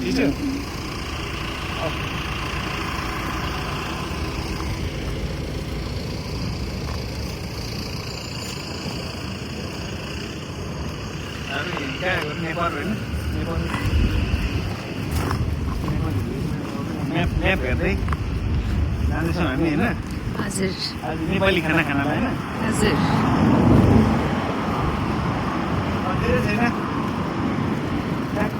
Teacher. Nepal होइन map हेर्दै जाँदैछौँ हामी होइन हजुर आज नेपाली खाना खानालाई होइन हजुर धेरै छैन ट्याक्क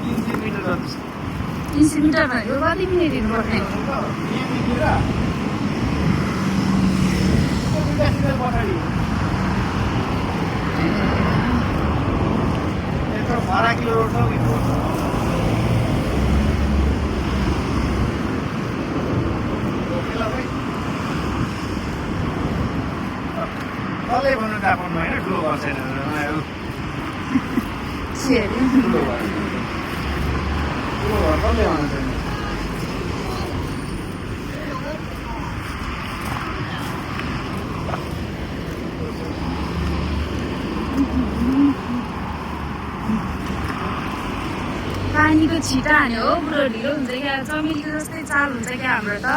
300 मिटर जति छ 300 मिटर भनेको कति मिनट हिँड्नुपर्ने पछाडि 12 किलो रोड छ कसले भन्नु टापनमा होइन ठुलो घर छैन ठुलो घर कसले भन्नु छैन पानीको छिटा हान्यो हो बुढो ढिलो हुन्छ क्या चमेलीको जस्तै चाल हुन्छ क्या हाम्रो त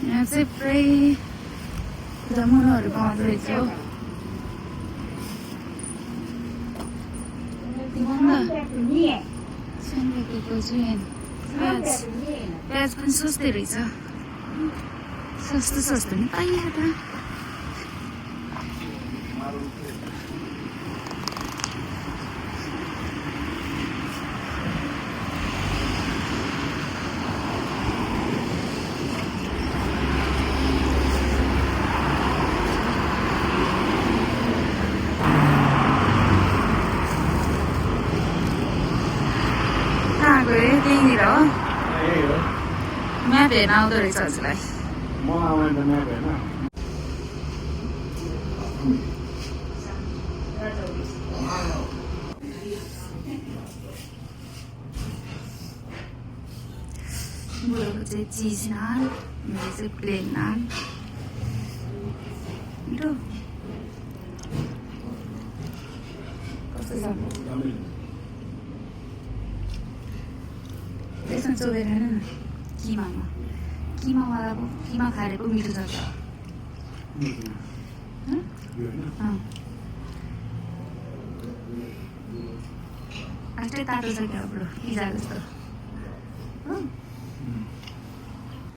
यहाँ चाहिँ पुरै जमुनाहरू पाउँदो रहेछ हो प्याज पनि सस्तै रहेछ सस्तो नि पाइया त कहाँ गयो त्यहीँनिर हो म्याप हेर्न आउँदो रहेछ हजुरलाई म आउने त म्याप होइन बुढोको चाहिँ चिज नान मेरो चाहिँ प्लेन नान मिठो कस्तो छ त्यसमा चोबेर हेर्नु न किमावाला किमा खाएर पो मिठो छ अझै तातो छ क्या बुढो पिजा जस्तो हो